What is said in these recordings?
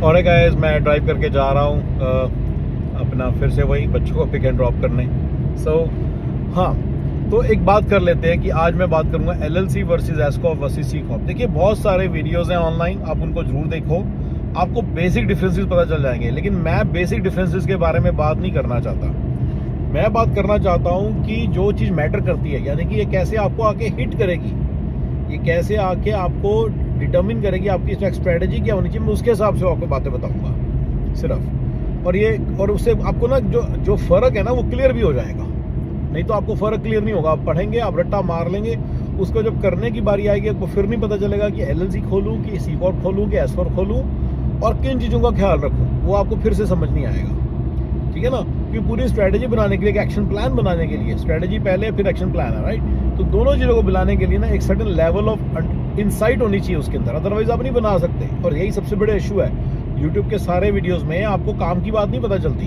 और गाइस मैं ड्राइव करके जा रहा हूँ अपना फिर से वही बच्चों को पिक एंड ड्रॉप करने। हाँ, तो एक बात कर लेते हैं कि आज मैं बात करूंगा LLC versus S corp versus C corp. देखिए बहुत सारे वीडियोस हैं ऑनलाइन, आप उनको जरूर देखो, आपको बेसिक डिफरेंसेस पता चल जाएंगे। लेकिन मैं बेसिक डिफरेंसेस के बारे में बात नहीं करना चाहता। मैं बात करना चाहता हूं कि जो चीज़ मैटर करती है, यानी कि ये कैसे आपको आके हिट करेगी, ये कैसे आके आपको डिटर्मिन करेगी, आपकी स्ट्रैटेजी क्या होनी चाहिए, मैं उसके हिसाब से आपको बातें बताऊंगा सिर्फ। और उससे आपको ना जो फ़र्क है ना वो क्लियर भी हो जाएगा। नहीं तो आपको फ़र्क क्लियर नहीं होगा, आप पढ़ेंगे, आप रट्टा मार लेंगे, उसको जब करने की बारी आएगी आपको फिर नहीं पता चलेगा कि LLC खोलूँ कि सी कॉर्प खोलूँ कि एस कॉर्प खोलूँ और किन चीज़ों का ख्याल रखूँ, वो आपको फिर से समझ नहीं आएगा। ठीक है ना, क्योंकि पूरी स्ट्रैटेजी बनाने के लिए, एक एक्शन प्लान बनाने के लिए, स्ट्रैटेजी पहले फिर एक्शन प्लान है, राइट। तो दोनों चीज़ों को बनाने के लिए ना एक सर्टेन लेवल ऑफ इंसाइट होनी चाहिए उसके अंदर, अदरवाइज आप नहीं बना सकते। और यही सबसे बड़ा इशू है यूट्यूब के सारे वीडियोज़ में, आपको काम की बात नहीं पता चलती,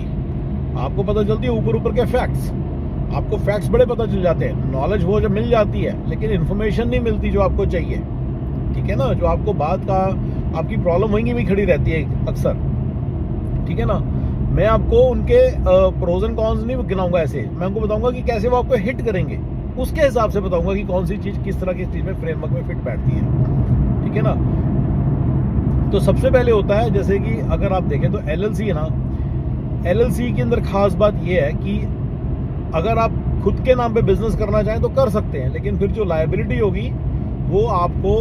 आपको पता चलती है ऊपर ऊपर के फैक्ट्स। आपको फैक्ट्स बड़े पता चल जाते हैं, नॉलेज वो जब मिल जाती है, लेकिन इन्फॉर्मेशन नहीं मिलती जो आपको चाहिए। ठीक है ना, जो आपको बात का आपकी प्रॉब्लम वहीं भी खड़ी रहती है अक्सर। ठीक है ना, मैं आपको उनके प्रोज एंड कॉन्स नहीं गिनाऊंगा, ऐसे मैं आपको बताऊंगा कि कैसे वो आपको हिट करेंगे, उसके हिसाब से बताऊंगा कि कौन सी चीज़ किस तरह की चीज़ में फ्रेमवर्क में फिट बैठती है। ठीक है ना, तो सबसे पहले होता है जैसे कि अगर आप देखें तो LLC है ना, LLC के अंदर खास बात यह है कि अगर आप खुद के नाम पे बिजनेस करना चाहें तो कर सकते हैं, लेकिन फिर जो लायबिलिटी होगी वो आपको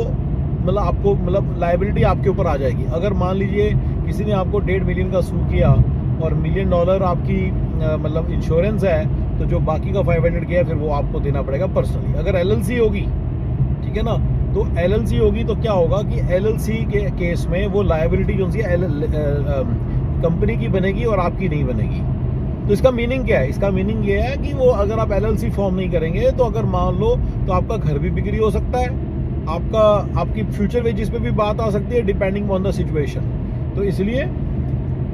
लायबिलिटी आपके ऊपर आ जाएगी। अगर मान लीजिए किसी ने आपको 1.5 मिलियन का सू किया और $1 मिलियन आपकी इंश्योरेंस है, तो जो बाकी का 500 किया फिर वो आपको देना पड़ेगा पर्सनली। अगर LLC होगी, ठीक है ना, तो LLC होगी तो क्या होगा कि LLC के केस में वो लायबिलिटी जो है कंपनी की बनेगी और आपकी नहीं बनेगी। तो इसका मीनिंग क्या है? इसका मीनिंग ये है कि वो अगर आप LLC फॉर्म नहीं करेंगे तो अगर मान लो तो आपका घर भी बिक्री हो सकता है, आपकी फ्यूचर वेजेस पे भी बात आ सकती है डिपेंडिंग ऑन द सिचुएशन। तो इसलिए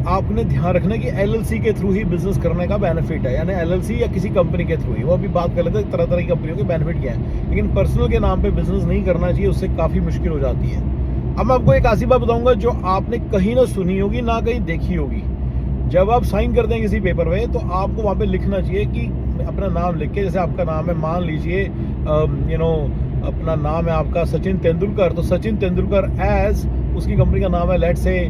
आपने ध्यान रखना कि LLC के थ्रू ही बिजनेस करने का बेनिफिट है, यानी LLC या किसी कंपनी के थ्रू ही। वो अभी बात कर लेते हैं तरह तरह की कंपनियों के बेनिफिट क्या है, लेकिन पर्सनल के नाम पे बिजनेस नहीं करना चाहिए, उससे काफ़ी मुश्किल हो जाती है। अब मैं आपको एक ऐसी बात बताऊंगा जो आपने कहीं ना सुनी होगी ना कहीं देखी होगी। जब आप साइन करते हैं किसी पेपर में तो आपको वहाँ पे लिखना चाहिए कि अपना नाम लिख के, जैसे आपका नाम है, मान लीजिए अपना नाम है आपका सचिन तेंदुलकर, तो सचिन तेंदुलकर एज उसकी कंपनी का नाम है let's say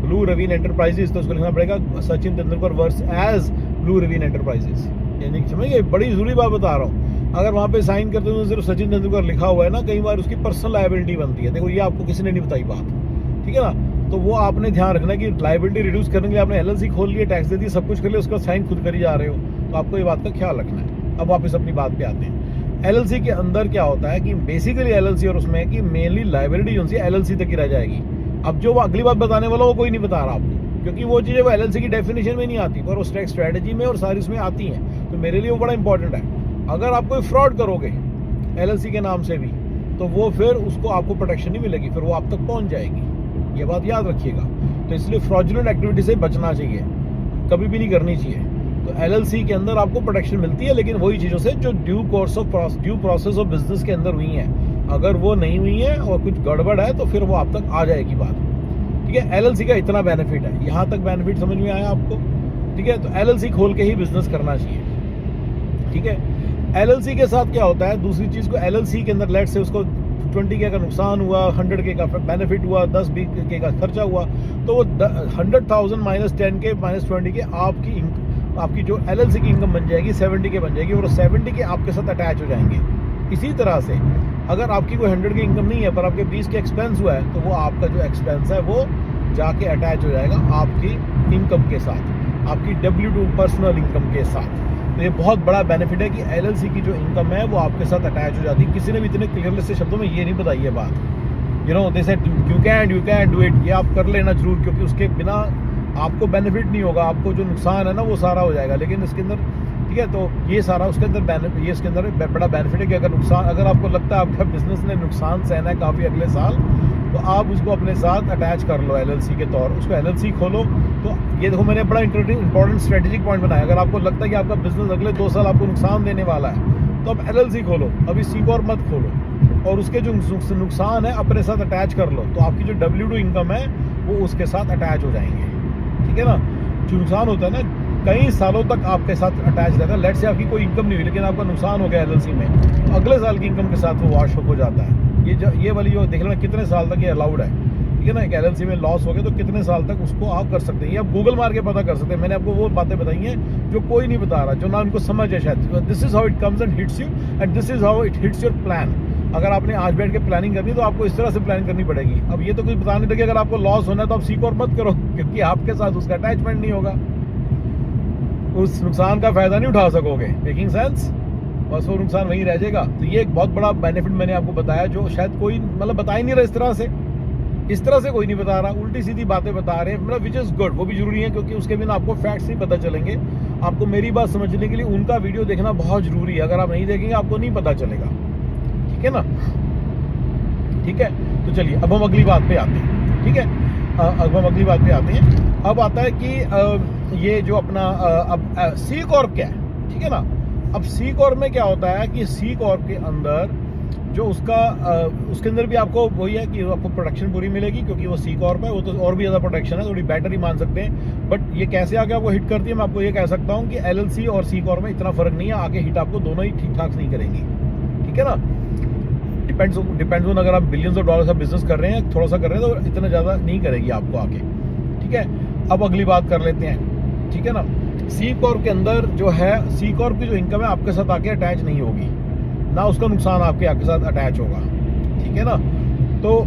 blue ravine enterprises, तो उसको लिखना पड़ेगा Sachin Tendulkar versus blue ravine enterprises. यानी समझिए, बड़ी जरूरी बात बता रहा हूँ। अगर वहाँ पे साइन करते हो तो सिर्फ सचिन तेंदुलकर लिखा हुआ है ना, कई बार उसकी पर्सनल लायबिलिटी बनती है। देखो ये आपको किसी ने नहीं बताई बात, ठीक है ना, तो वो आपने ध्यान रखना कि लायबिलिटी रिड्यूस करने के लिए आपने LLC खोल लिया, टैक्स दे दिया, सब कुछ कर लिया, उसका साइन खुद कर ही जा रहे हो, तो आपको ये बात का ख्याल रखना है। अब वापस अपनी बात पे आते हैं। LLC के अंदर क्या होता है कि बेसिकली LLC और उसमें कि मेनली लायबिलिटी जो है LLC तक ही रह जाएगी। अब जो वो अगली बात बताने वाला वो कोई नहीं बता रहा आपको, क्योंकि वो चीज़ें वो LLC की डेफिनेशन में नहीं आती, पर उस स्ट्रैटेजी में और सारी उसमें आती हैं। तो मेरे लिए वो बड़ा इंपॉर्टेंट है। अगर आप कोई फ्रॉड करोगे LLC के नाम से भी, तो वो फिर उसको आपको प्रोटेक्शन नहीं मिलेगी, फिर वो आप तक पहुँच जाएगी। ये बात याद रखिएगा। तो इसलिए फ्रॉडुलेंट एक्टिविटी से बचना चाहिए, कभी भी नहीं करनी चाहिए। तो LLC के अंदर आपको प्रोटेक्शन मिलती है, लेकिन वही चीज़ों से जो ड्यू प्रोसेस ऑफ बिजनेस के अंदर हुई हैं। अगर वो नहीं हुई है और कुछ गड़बड़ है तो फिर वो आप तक आ जाएगी बात। ठीक है, LLC का इतना बेनिफिट है। यहाँ तक बेनिफिट समझ में आया आपको? ठीक है, तो LLC खोल के ही बिजनेस करना चाहिए। ठीक है, LLC के साथ क्या होता है, दूसरी चीज़ को LLC के अंदर लेट से उसको 20K का नुकसान हुआ, 100K का बेनिफिट हुआ, 10-20K का खर्चा हुआ, तो वो 100,000 माइनस 10K माइनस 20K आपकी जो LLC की इनकम बन जाएगी, 70K बन जाएगी, और 70K आपके साथ अटैच हो जाएंगे। इसी तरह से अगर आपकी कोई 100K इनकम नहीं है पर आपके 20 के एक्सपेंस हुआ है, तो वो आपका जो एक्सपेंस है वो जाके अटैच हो जाएगा आपकी इनकम के साथ, आपकी W2 पर्सनल इनकम के साथ। तो ये बहुत बड़ा बेनिफिट है कि LLC की जो इनकम है वो आपके साथ अटैच हो जाती है। किसी ने भी इतने क्लियरली से शब्दों में ये नहीं बताई है बात, they said you can do it, ये आप कर लेना जरूर, क्योंकि उसके बिना आपको बेनिफिट नहीं होगा, आपको जो नुकसान है ना वो सारा हो जाएगा। लेकिन इसके अंदर, ठीक है, तो ये सारा उसके अंदर ये इसके अंदर बड़ा बेनिफिट है कि अगर आपको लगता है आपका बिजनेस ने नुकसान सहना है काफ़ी अगले साल, तो आप उसको अपने साथ अटैच कर लो LLC के तौर, उसको LLC खोलो। तो ये देखो, मैंने बड़ा इंपॉर्टेंट स्ट्रेटेजिक पॉइंट बनाया। अगर आपको लगता है कि आपका बिजनेस अगले 2 साल आपको नुकसान देने वाला है, तो आप LLC खोलो, अभी सी कॉर्प मत खोलो। और उसके जो नुकसान है अपने साथ अटैच कर लो, तो आपकी जो W2 इनकम है वो उसके साथ अटैच हो जाएंगे, ठीक है ना। जो नुकसान होता है ना कई सालों तक आपके साथ अटैच रहता है। लेट से आपकी कोई इनकम नहीं हुई लेकिन आपका नुकसान हो गया LLC में, तो अगले साल की इनकम के साथ वो वॉश हो जाता है। ये वाली जो देख लेना कितने साल तक ये अलाउड है, ठीक है ना। एक LLC में लॉस हो गया तो कितने साल तक उसको आप कर सकते हैं, ये आप गूगल मार के पता कर सकते हैं। मैंने आपको वो बातें बताई हैं जो कोई नहीं बता रहा, जो ना उनको समझ है शायद। This is how it comes and hits you and this is how it hits your plan. अगर आपने आज बैठ के प्लानिंग करनी है तो आपको इस तरह से प्लान करनी पड़ेगी। अब ये तो कुछ बता नहीं था कि अगर आपको लॉस होना है तो आप C कॉर्प मत करो, क्योंकि आपके साथ उसका अटैचमेंट नहीं होगा, उस नुकसान का फायदा नहीं उठा सकोगे। Making sense? बस वो नुकसान वहीं रह जाएगा। तो ये एक बहुत बड़ा बेनिफिट मैंने आपको बताया, जो शायद कोई मतलब बता ही नहीं रहा इस तरह से कोई नहीं बता रहा, उल्टी सीधी बातें बता रहे हैं, मतलब विच इज गुड। वो भी जरूरी है क्योंकि उसके बिना आपको फैक्ट्स नहीं पता चलेंगे। आपको मेरी बात समझने के लिए उनका वीडियो देखना बहुत जरूरी है। अगर आप नहीं देखेंगे आपको नहीं पता चलेगा, ठीक है ना। ठीक है, तो चलिए अब हम अगली बात पे आते हैं, ठीक है। अब हम अगली बात पे आते हैं। अब आता है कि ये जो अपना अब C कॉर्प क्या है, ठीक है ना। अब C कॉर्प में क्या होता है कि C कॉर्प के अंदर जो उसके अंदर भी आपको वही है कि आपको प्रोटेक्शन पूरी मिलेगी, क्योंकि वो C कॉर्प है, वो तो और भी ज़्यादा प्रोटेक्शन है, थोड़ी बेटर ही मान सकते हैं। बट ये कैसे आगे आपको हिट करती है, मैं आपको ये कह सकता हूँ कि LLC और C कॉर्प में इतना फर्क नहीं है, आगे हिट आपको दोनों ही ठीक ठाक नहीं करेंगी, ठीक है ना। डिपेंड्स ऑन, अगर आप बिलियंस ऑफ डॉलर्स का बिजनेस कर रहे हैं, थोड़ा सा कर रहे हैं, तो इतना ज़्यादा नहीं करेगी आपको आगे, ठीक है। अब अगली बात कर लेते हैं, ठीक है ना। C कॉर्प के अंदर जो है, C कॉर्प की जो इनकम है आपके साथ आके अटैच नहीं होगी, ना उसका नुकसान आपके साथ अटैच होगा, ठीक है ना। तो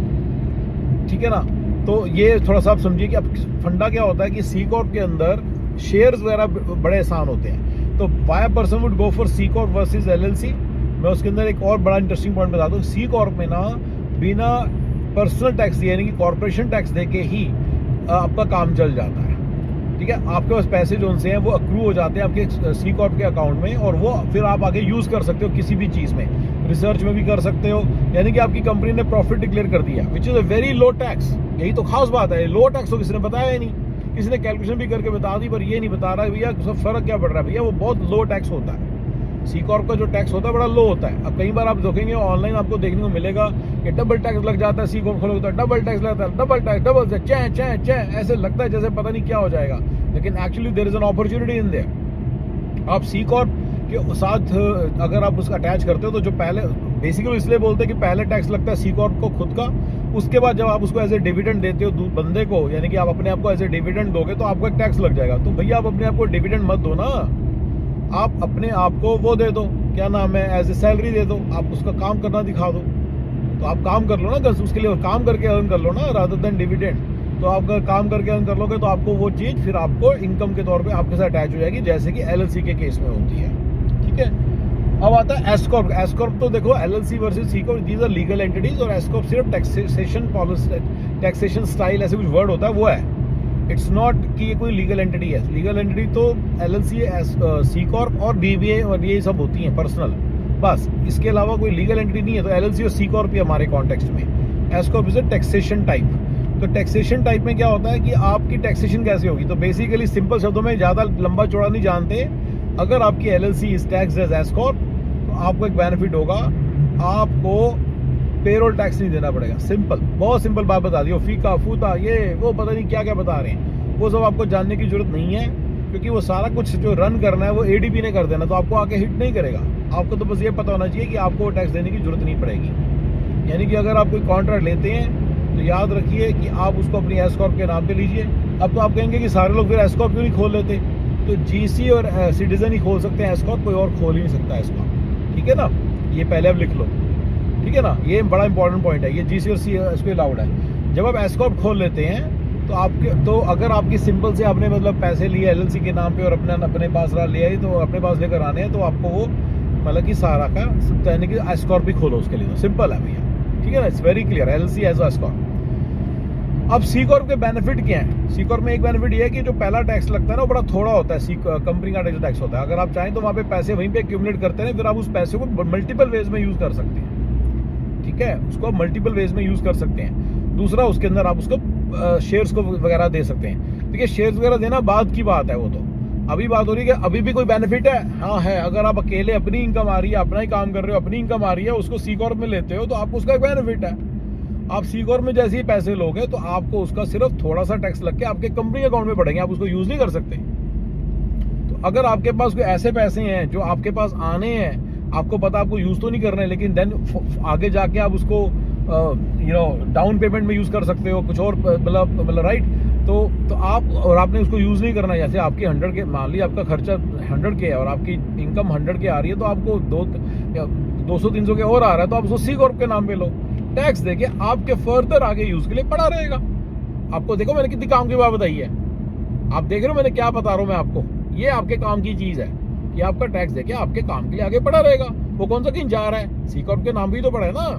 ठीक है ना, तो ये थोड़ा सा आप समझिए कि अब फंडा क्या होता है कि C कॉर्प के अंदर शेयर्स वगैरह बड़े आसान होते हैं। तो why a person would go for C Corp versus LLC। मैं उसके अंदर एक और बड़ा इंटरेस्टिंग पॉइंट बता दूं, C कॉर्प में ना बिना पर्सनल टैक्स यानी कि कॉर्पोरेशन टैक्स देके ही आपका काम चल जाता है, ठीक है। आपके पास पैसे जो उनसे हैं वो अक्रू हो जाते हैं आपके C कॉर्प के अकाउंट में, और वो फिर आप आगे यूज़ कर सकते हो किसी भी चीज़ में, रिसर्च में भी कर सकते हो। यानी कि आपकी कंपनी ने प्रॉफिट डिक्लेयर कर दिया, which is a very low tax. यही तो खास बात है, लो टैक्स तो किसी ने बताया ही नहीं, किसी ने कैलकुलेशन भी करके बता दी, पर ये नहीं बता रहा भैया फ़र्क क्या पड़ रहा है। भैया वो बहुत लो टैक्स होता है, C कॉर्प का जो टैक्स होता है बड़ा लो होता है। अब कई बार आप देखेंगे ऑनलाइन आपको देखने को मिलेगा कि डबल टैक्स लग जाता है, C कॉर्प खोलोगे तो डबल टैक्स लगता है, डबल टैक्स, डबल से चै ऐसे लगता है जैसे पता नहीं क्या हो जाएगा, लेकिन actually there is an opportunity in there. आप C कॉर्प के साथ अगर आप उसका अटैच करते हो तो जो पहले बेसिकली इसलिए बोलते हैं कि पहले टैक्स लगता है C कॉर्प को खुद का, उसके बाद जब आप उसको एज ए डिविडेंड देते हो बंदे को, यानी कि आप अपने आप को एज ए डिविडेंड दोगे तो आपको एक टैक्स लग जाएगा। तो भैया आप अपने आप को डिविडेंड मत दो ना, आप अपने आप को वो दे दो, क्या नाम है, एज ए सैलरी दे दो, आप उसका काम करना दिखा दो। तो आप काम कर लो ना, उसके लिए काम करके अर्न कर लो ना, रादर देन डिविडेंड। तो आप अगर काम करके अर्न कर लोगे तो आपको वो चीज़ फिर आपको इनकम के तौर पे आपके साथ अटैच हो जाएगी, जैसे कि LLC के केस में होती है, ठीक है। अब आता है S कॉर्प। S कॉर्प तो देखो LLC versus C corp, these are legal entities, और S कॉर्प सिर्फ टैक्सेशन पॉलिसी, टैक्सेशन स्टाइल ऐसे कुछ वर्ड होता है वो है। इट्स नॉट कि ये कोई लीगल एंटिटी है। लीगल एंटिटी तो LLC, C कॉर्प और DBA और ये सब होती हैं पर्सनल, बस इसके अलावा कोई लीगल एंटिटी नहीं है। तो LLC और C कॉर्प ही हमारे कॉन्टेक्स्ट में। S Corp is a taxation type. तो टैक्सेशन टाइप में क्या होता है कि आपकी टैक्सेशन कैसे होगी, तो बेसिकली सिंपल शब्दों में, ज़्यादा लंबा चौड़ा नहीं जानते, अगर आपकी LLC is tax as S corp तो आपको एक बेनिफिट होगा, आपको पेरोल टैक्स नहीं देना पड़ेगा। सिंपल, बहुत सिंपल बात बता दी। फीका फूता ये वो पता नहीं क्या क्या बता रहे हैं, वो सब आपको जानने की जरूरत नहीं है, क्योंकि वो सारा कुछ जो रन करना है वो ADP ने कर देना, तो आपको आके हिट नहीं करेगा। आपको तो बस ये पता होना चाहिए कि आपको टैक्स देने की जरूरत नहीं पड़ेगी। यानी कि अगर आप कोई कॉन्ट्रैक्ट लेते हैं तो याद रखिए कि आप उसको अपनी S कॉर्प के नाम पे लीजिए। अब तो आप कहेंगे कि सारे लोग फिर S कॉर्प क्यों नहीं खोल लेते, तो GC और सिटीजन ही खोल सकते हैं S कॉर्प, कोई और खोल ही नहीं सकता S कॉर्प, ठीक है ना। ये पहले आप लिख लो, ठीक है ना, ये बड़ा इंपॉर्टेंट पॉइंट है। ये GC और C अलाउड है। जब आप S कॉर्प खोल लेते हैं तो आपके, तो अगर आपकी सिंपल से आपने मतलब पैसे लिए LLC के नाम पे और अपने पास लिया ही, तो अपने पास लेकर आने हैं, तो आपको वो मतलब कि सारा का यानी कि S कॉर्प भी खोलो उसके लिए, तो सिंपल है भैया, ठीक है ना। It's very clear, LLC as S corp. अब C कॉर्प के बेनिफिट क्या है? C कॉर्प में एक बेनिफिट ये है कि जो पहला टैक्स लगता है ना वो बड़ा थोड़ा होता है, कंपनी का जो टैक्स होता है। अगर आप चाहें तो वहाँ पे पैसे वहीं पे एक्यूमुलेट करते हैं, फिर आप उस पैसे को मल्टीपल वेज में यूज़ कर सकते हैं, ठीक है, उसको आप मल्टीपल वेज में यूज़ कर सकते हैं। दूसरा, उसके अंदर आप उसको शेयर्स को वगैरह दे सकते हैं। देखिए शेयर्स वगैरह देना बाद की बात है, वो तो अभी बात हो रही है कि अभी भी कोई बेनिफिट है, हाँ है। अगर आप अकेले अपनी इनकम आ रही है, अपना ही काम कर रहे हो, अपनी इनकम आ रही है, उसको सी कॉर्प में लेते हो तो आपको उसका एक बेनिफिट है। आप सी कॉर्प में जैसे ही पैसे लोगे तो आपको उसका सिर्फ थोड़ा सा टैक्स लग के आपके कंपनी अकाउंट में पड़ेंगे, आप उसको यूज नहीं कर सकते। तो अगर आपके पास कोई ऐसे पैसे हैं जो आपके पास आने हैं, आपको पता आपको यूज तो नहीं करना है, लेकिन देन आगे जाके आप उसको डाउन पेमेंट में यूज कर सकते हो, कुछ और मतलब राइट। तो आप और आपने उसको यूज नहीं करना है। जैसे आपकी 100 के, मान लीजिए आपका खर्चा 100 के है और आपकी इनकम 100 के आ रही है, तो आपको 200-300 के और आ रहा है, तो आप उसको सी कॉर्प के नाम पे लो, टैक्स देके आपके फर्दर आगे यूज के लिए पड़ा रहेगा। आपको देखो मैंने कितनी काम की बात बताई है, आप देख रहे हो मैंने क्या बता रहा हूँ मैं आपको। ये आपके काम की चीज है कि आपका टैक्स देके आपके काम के लिए आगे पड़ा रहेगा। वो कौन सा कहीं जा रहा है, सी कॉर्प के नाम भी तो पड़ा है ना,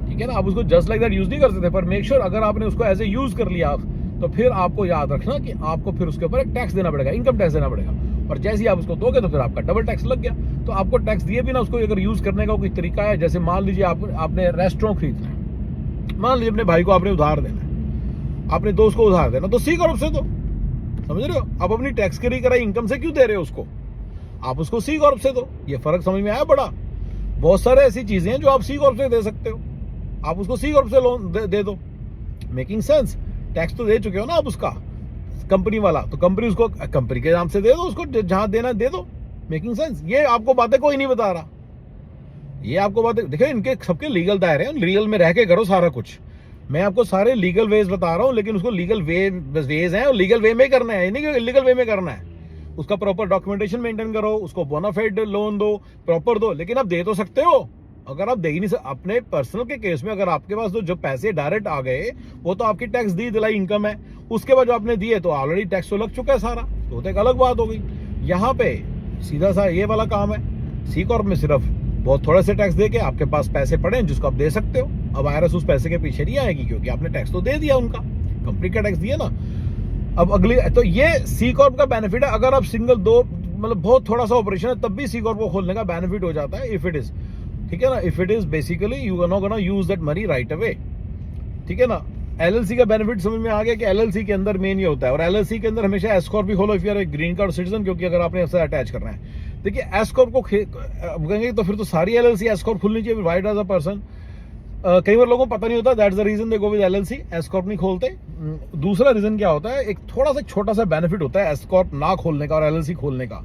ठीक है ना। आप उसको जस्ट लाइक दैट यूज नहीं कर सकते, पर मेक श्योर अगर आपने उसको ऐसे यूज कर लिया तो फिर आपको याद रखना कि आपको फिर उसके ऊपर एक टैक्स देना पड़ेगा, इनकम टैक्स देना पड़ेगा। और जैसे ही आप उसको दोगे तो फिर आपका डबल टैक्स लग गया। तो आपको टैक्स दिए बिना उसको अगर यूज करने का कोई तरीका है, जैसे मान लीजिए आपने रेस्टोरेंट खरीदना है, मान लीजिए अपने भाई को आपने उधार देना है, अपने दोस्त को उधार देना, तो सी कॉर्प से दो, समझ रहे हो। आप अपनी टैक्स करी कराई इनकम से क्यों दे रहे हो उसको, आप उसको सी कॉर्प से दो। ये फर्क समझ में आया बड़ा। बहुत सारे ऐसी चीजें हैं जो आप सी कॉर्प से दे सकते हो, आप उसको सी कॉर्प से लोन दे दो। Making sense. टैक्स तो दे चुके हो ना आप उसका, कंपनी वाला, तो कंपनी उसको कंपनी के नाम से दे दो, उसको जहां देना दे दो। Making sense. ये आपको बातें कोई नहीं बता रहा, ये आपको बातें देखो, इनके सबके लीगल दायरे हैं, लीगल में रह के करो सारा कुछ। मैं आपको सारे लीगल वेज बता रहा हूं, लेकिन उसको लीगल वेज हैं और लीगल वे में करना है, नहीं कि इलीगल वे में करना है। उसका प्रॉपर डॉक्यूमेंटेशन मेंटेन करो, उसको बोनाफाइड लोन दो, प्रॉपर दो। लेकिन आप दे तो सकते हो। अगर आप दे ही नहीं सकते अपने पर्सनल के केस में, अगर आपके पास तो जो पैसे डायरेक्ट आ गए वो तो आपकी टैक्स दी दिलाई इनकम है, उसके बाद जो आपने दिए तो ऑलरेडी टैक्स तो लग चुका है सारा, तो एक अलग बात हो गई। यहाँ पे सीधा सा ये वाला काम है। सी कॉर्प में सिर्फ बहुत थोड़े से टैक्स देके आपके पास पैसे पड़े हैं जिसको आप दे सकते हो। अब IRS उस पैसे के पीछे नहीं आएगी, क्योंकि आपने टैक्स तो दे दिया, उनका कंपनी का टैक्स दिया ना। अब अगली, तो ये सी कॉर्प का बेनिफिट है। अगर आप सिंगल दो मतलब बहुत थोड़ा सा ऑपरेशन है, तब भी सी कॉर्प को खोलने का बेनिफिट हो जाता है, इफ इट इज, ठीक है ना। If it is basically you are not gonna use that money right away, ठीक है ना। LLC का बेनिफिट समझ में आ गया कि LLC के अंदर मेन ये होता है, और LLC के अंदर हमेशा एस कॉर्प भी खोलो if you are a green card citizen, क्योंकि अगर आपने ऐसा अटैच करना है। देखिए एस कॉर्प को कहेंगे तो फिर तो सारी LLC एस कॉर्प खुलनी चाहिए, वाइड एज अ पर्सन। कई बार लोगों को पता नहीं होता, that's the reason they go with LLC, S corp नहीं खोलते। दूसरा रीजन क्या होता है, एक थोड़ा सा छोटा सा बेनिफिट होता है एस कॉर्प ना खोलने का और LLC खोलने का।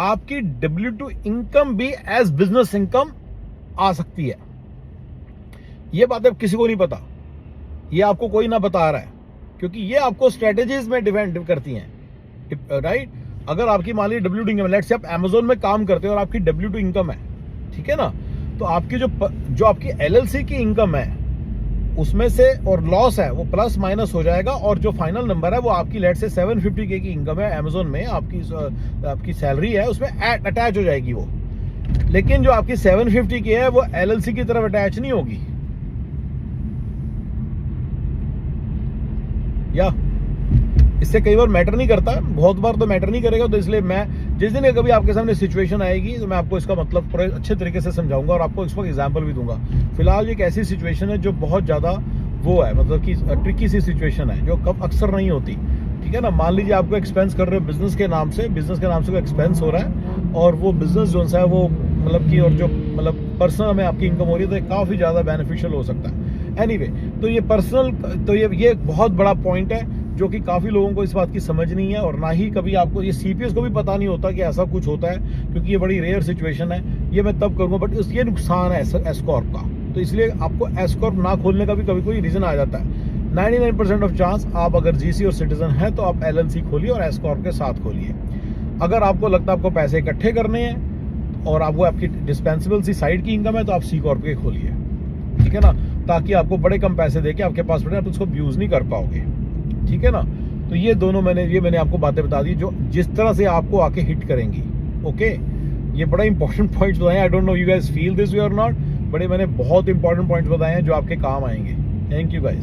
आपकी W2 इनकम भी एज बिजनेस इनकम आ सकती है। ये बात अब किसी को नहीं पता, ये आपको कोई ना बता रहा है, क्योंकि ये आपको स्ट्रेटेजीज में डिपेंड करती हैं, राइट। अगर आपकी मान लीजिए W2 इनकम, लेट्स से आप Amazon में काम करते हो और आपकी W2 इनकम है, ठीक है ना, तो आपकी जो आपकी LLC की इनकम है उसमें से और लॉस है वो प्लस माइनस हो जाएगा, और जो फाइनल नंबर है वो आपकी लेट से 750K की इनकम है Amazon में, आपकी सैलरी है उसमें अटैच हो जाएगी वो। लेकिन जो आपकी 750K है वो LLC की तरफ अटैच नहीं होगी, या इससे कई बार मैटर नहीं करता, बहुत बार तो मैटर नहीं करेगा। तो इसलिए मैं जिस दिन कभी आपके सामने सिचुएशन आएगी तो मैं आपको इसका मतलब पूरे अच्छे तरीके से समझाऊंगा और आपको इसका एग्जांपल भी दूंगा। फिलहाल एक ऐसी सिचुएशन है जो बहुत ज़्यादा वो है, मतलब कि ट्रिकी सी सिचुएशन है जो कब अक्सर नहीं होती, ठीक है ना। मान लीजिए आपको एक्सपेंस कर रहे हो बिजनेस के नाम से कोई एक्सपेंस हो रहा है, और वो बिजनेस जो है वो मतलब कि, और जो मतलब पर्सनल में आपकी इनकम हो रही है, तो काफ़ी ज़्यादा बेनिफिशियल हो सकता है। एनीवे, तो ये पर्सनल, तो ये बहुत बड़ा पॉइंट है जो कि काफ़ी लोगों को इस बात की समझ नहीं है, और ना ही कभी आपको ये CPS को भी पता नहीं होता कि ऐसा कुछ होता है, क्योंकि ये बड़ी रेयर सिचुएशन है। ये मैं तब करूँगा, बट ये नुकसान है एस कॉर्प का, तो इसलिए आपको एस कॉर्प ना खोलने का भी कभी कोई रीज़न आ जाता है। 99% ऑफ चांस आप अगर GC और सिटीजन हैं तो आप LLC खोलिए और एस कॉर्प के साथ खोलिए। अगर आपको लगता है आपको पैसे इकट्ठे करने हैं और आपको आपकी डिस्पेंसिबल सी साइड की इनकम है तो आप C कॉर्प के खोलिए, ठीक है ना, ताकि आपको बड़े कम पैसे देके आपके पास पड़े, आप उसको यूज़ नहीं कर पाओगे, ठीक है ना। तो ये दोनों मैंने आपको बातें बता दी जो जिस तरह से आपको आके हिट करेंगी, ओके। ये बड़ा इंपॉर्टेंट पॉइंट्स बताए, I don't know you guys feel this way और नॉट, बड़े मैंने बहुत इंपॉर्टेंट पॉइंट्स बताए हैं जो आपके काम आएंगे। Thank you guys.